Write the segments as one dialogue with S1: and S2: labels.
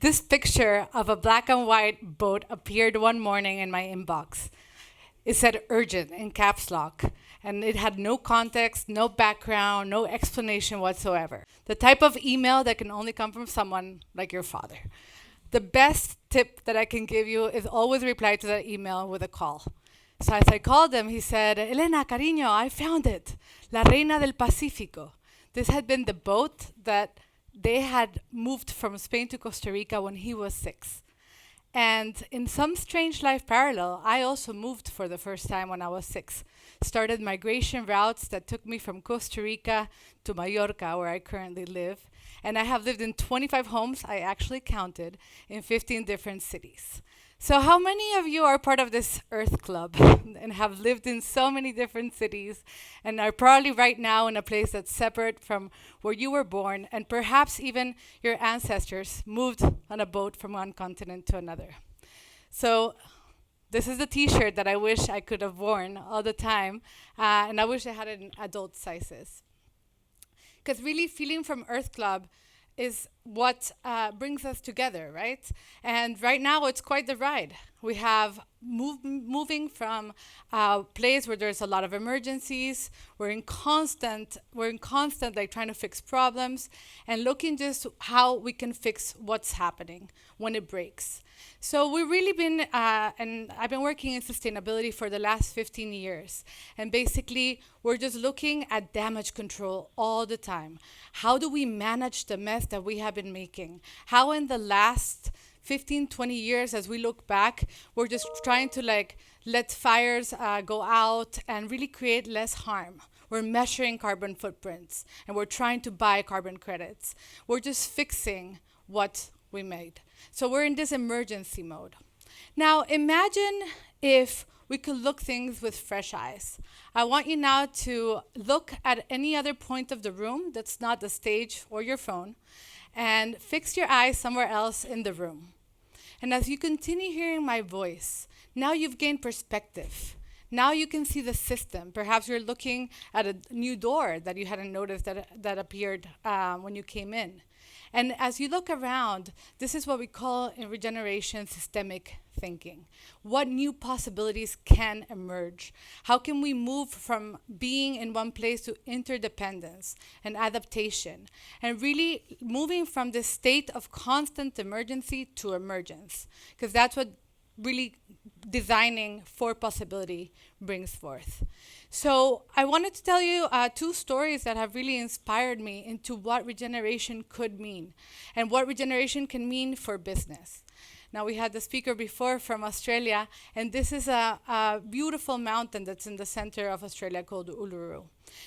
S1: This picture of a black and white boat appeared one morning in my inbox. It said urgent in caps lock, and it had no context, no background, no explanation whatsoever. The type of email that can only come from someone like your father. The best tip that I can give you is always reply to that email with a call. So as I called him, he said, Elena, cariño, I found it. La Reina del Pacífico. This had been the boat that they had moved from Spain to Costa Rica when he was 6. And in some strange life parallel, I also moved for the first time when I was 6. Started migration routes that took me from Costa Rica to Mallorca, where I currently live. And I have lived in 25 homes, I actually counted, in 15 different cities. So how many of you are part of this Earth Club and have lived in so many different cities and are probably right now in a place that's separate from where you were born, and perhaps even your ancestors moved on a boat from one continent to another? So this is the t-shirt that I wish I could have worn all the time, and I wish I had it in adult sizes. Because really, feeling from Earth Club is what brings us together, right? And right now, it's quite the ride. We have moving from a place where there's a lot of emergencies. We're in constant like trying to fix problems and looking just how we can fix what's happening when it breaks. So we've really been, and I've been working in sustainability for the last 15 years. And basically, we're just looking at damage control all the time. How do we manage the mess that we have been making? How in the last 15, 20 years, as we look back, we're just trying to let fires go out and really create less harm. We're measuring carbon footprints and we're trying to buy carbon credits. We're just fixing what we made. So we're in this emergency mode. Now imagine if we could look things with fresh eyes. I want you now to look at any other point of the room that's not the stage or your phone, and fix your eyes somewhere else in the room. And as you continue hearing my voice, now you've gained perspective. Now you can see the system. Perhaps you're looking at a new door that you hadn't noticed that appeared when you came in. And as you look around, this is what we call in regeneration systemic thinking. What new possibilities can emerge? How can we move from being in one place to interdependence and adaptation, and really moving from this state of constant emergency to emergence? Because that's what really designing for possibility brings forth. So I wanted to tell you 2 stories that have really inspired me into what regeneration could mean and what regeneration can mean for business. Now, we had the speaker before from Australia, and this is a beautiful mountain that's in the center of Australia called Uluru.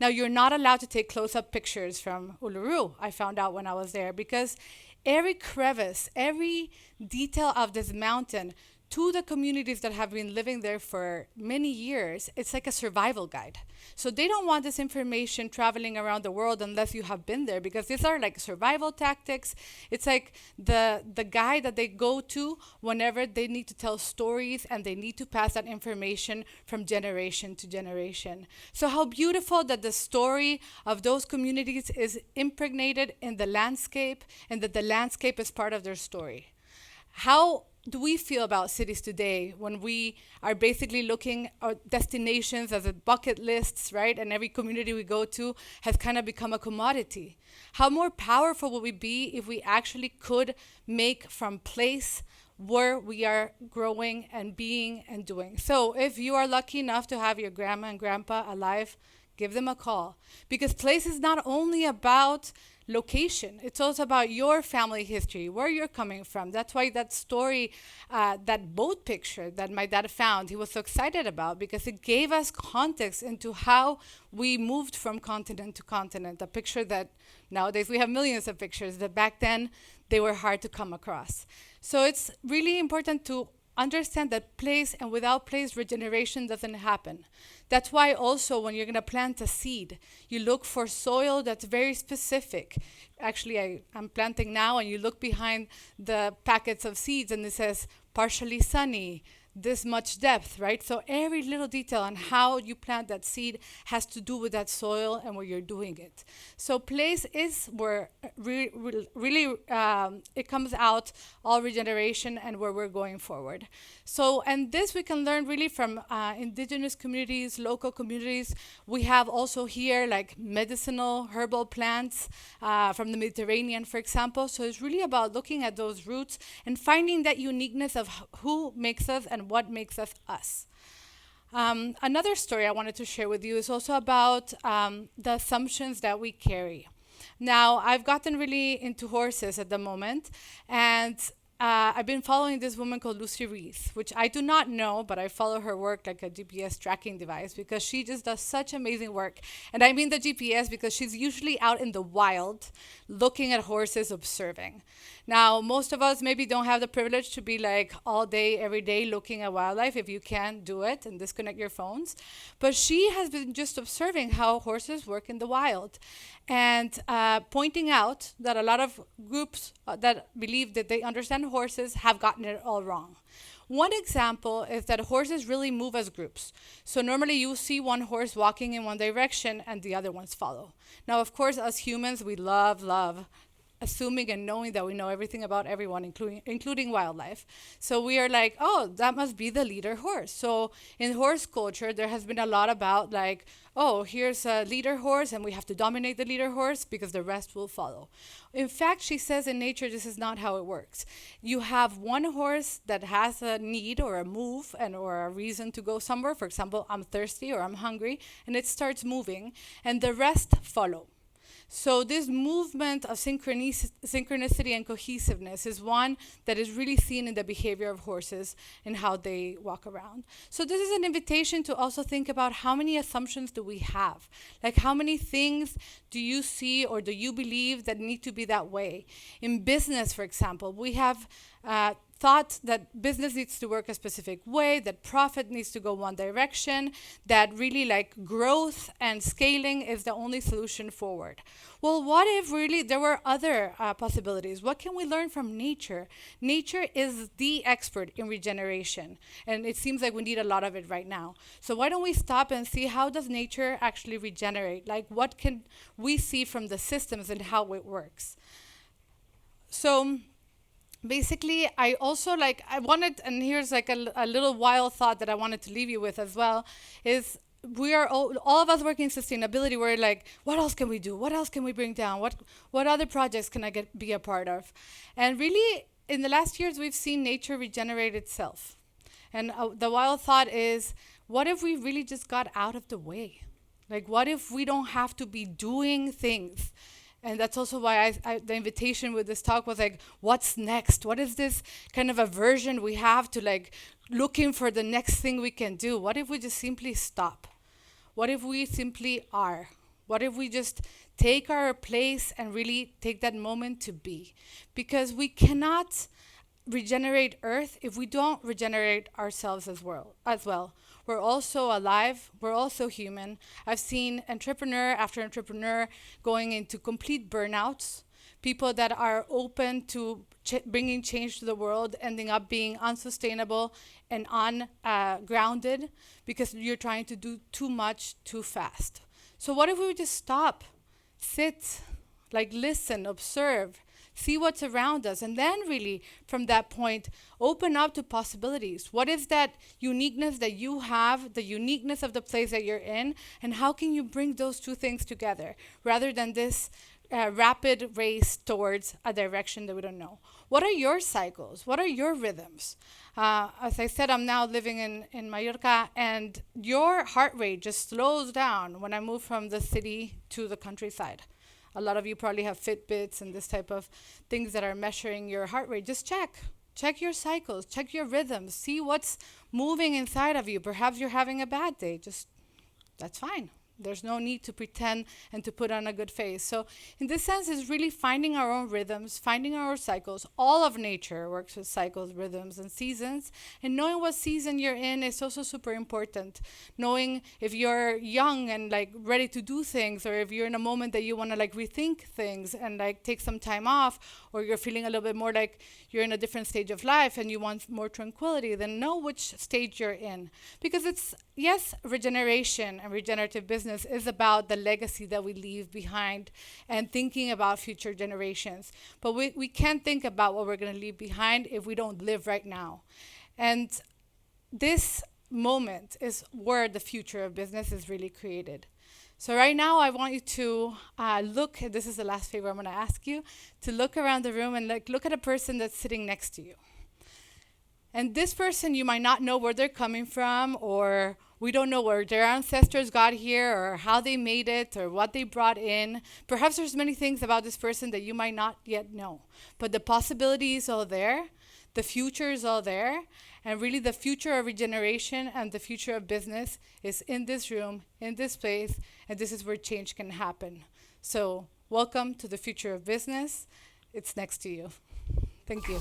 S1: Now, you're not allowed to take close-up pictures from Uluru, I found out when I was there, because every crevice, every detail of this mountain, to the communities that have been living there for many years, it's like a survival guide. So they don't want this information traveling around the world unless you have been there, because these are like survival tactics. It's like the guide that they go to whenever they need to tell stories and they need to pass that information from generation to generation. So how beautiful that the story of those communities is impregnated in the landscape, and that the landscape is part of their story. How do we feel about cities today when we are basically looking at destinations as a bucket lists, right? And every community we go to has kind of become a commodity. How more powerful would we be if we actually could make from place where we are growing and being and doing? So if you are lucky enough to have your grandma and grandpa alive, give them a call. Because place is not only about location, it's also about your family history, where you're coming from. That's why that story, that boat picture that my dad found, he was so excited about, because it gave us context into how we moved from continent to continent. A picture that nowadays we have millions of pictures, that back then they were hard to come across. So it's really important to understand that place, and without place, regeneration doesn't happen. That's why also when you're going to plant a seed, you look for soil that's very specific. Actually, I'm planting now, and you look behind the packets of seeds and it says partially sunny, this much depth, right? So every little detail on how you plant that seed has to do with that soil and where you're doing it. So place is where really it comes out, all regeneration and where we're going forward. So, and this we can learn really from indigenous communities, local communities. We have also here like medicinal herbal plants from the Mediterranean, for example. So it's really about looking at those roots and finding that uniqueness of who makes us and what makes us us. Another story I wanted to share with you is also about the assumptions that we carry. Now, I've gotten really into horses at the moment, and I've been following this woman called Lucy Reese, which I do not know, but I follow her work like a GPS tracking device because she just does such amazing work. And I mean the GPS because she's usually out in the wild looking at horses, observing. Now, most of us maybe don't have the privilege to be like all day, every day looking at wildlife. If you can, do it and disconnect your phones. But she has been just observing how horses work in the wild and pointing out that a lot of groups that believe that they understand horses have gotten it all wrong. One example is that horses really move as groups. So normally you see one horse walking in one direction and the other ones follow. Now, of course, as humans, we love assuming and knowing that we know everything about everyone, including wildlife. So we are like, oh, that must be the leader horse. So in horse culture, there has been a lot about like, oh, here's a leader horse and we have to dominate the leader horse because the rest will follow. In fact, she says in nature, this is not how it works. You have one horse that has a need or a move and or a reason to go somewhere. For example, I'm thirsty or I'm hungry, and it starts moving, and the rest follow. So this movement of synchronicity and cohesiveness is one that is really seen in the behavior of horses and how they walk around. So this is an invitation to also think about how many assumptions do we have? Like how many things do you see or do you believe that need to be that way? In business, for example, we have thought that business needs to work a specific way, that profit needs to go one direction, that really like growth and scaling is the only solution forward. Well, what if really there were other possibilities? What can we learn from nature? Nature is the expert in regeneration, and it seems like we need a lot of it right now. So why don't we stop and see how does nature actually regenerate? Like what can we see from the systems and how it works? So basically, I also I wanted, and here's like a little wild thought that I wanted to leave you with as well, is we are all of us working in sustainability. We're like, what else can we do? What else can we bring down? What other projects can I be a part of? And really, in the last years, we've seen nature regenerate itself. And the wild thought is, what if we really just got out of the way? Like, what if we don't have to be doing things? And that's also why the invitation with this talk was like, what's next? What is this kind of aversion we have to like looking for the next thing we can do? What if we just simply stop? What if we simply are? What if we just take our place and really take that moment to be? Because we cannot regenerate Earth if we don't regenerate ourselves as well. We're also alive. We're also human. I've seen entrepreneur after entrepreneur going into complete burnouts, people that are open to bringing change to the world, ending up being unsustainable and ungrounded because you're trying to do too much too fast. So what if we would just stop, sit, like listen, observe, see what's around us, and then really from that point open up to possibilities. What is that uniqueness that you have, the uniqueness of the place that you're in, and how can you bring those two things together rather than this rapid race towards a direction that we don't know? What are your cycles? What are your rhythms? As I said, I'm now living in Mallorca, and your heart rate just slows down when I move from the city to the countryside. A lot of you probably have Fitbits and this type of things that are measuring your heart rate. Just check your cycles, check your rhythms, see what's moving inside of you. Perhaps you're having a bad day. Just, that's fine. There's no need to pretend and to put on a good face. So in this sense, it's really finding our own rhythms, finding our cycles. All of nature works with cycles, rhythms, and seasons. And knowing what season you're in is also super important. Knowing if you're young and like ready to do things, or if you're in a moment that you want to like rethink things and like take some time off, or you're feeling a little bit more like you're in a different stage of life and you want more tranquility, then know which stage you're in. Because it's, yes, regeneration and regenerative business is about the legacy that we leave behind and thinking about future generations. But we can't think about what we're going to leave behind if we don't live right now. And this moment is where the future of business is really created. So right now, I want you to look, and this is the last favor I'm going to ask you, to look around the room and like look at a person that's sitting next to you. And this person, you might not know where they're coming from, or we don't know where their ancestors got here, or how they made it, or what they brought in. Perhaps there's many things about this person that you might not yet know. But the possibility is all there. The future is all there. And really the future of regeneration and the future of business is in this room, in this place, and this is where change can happen. So welcome to the future of business. It's next to you. Thank you.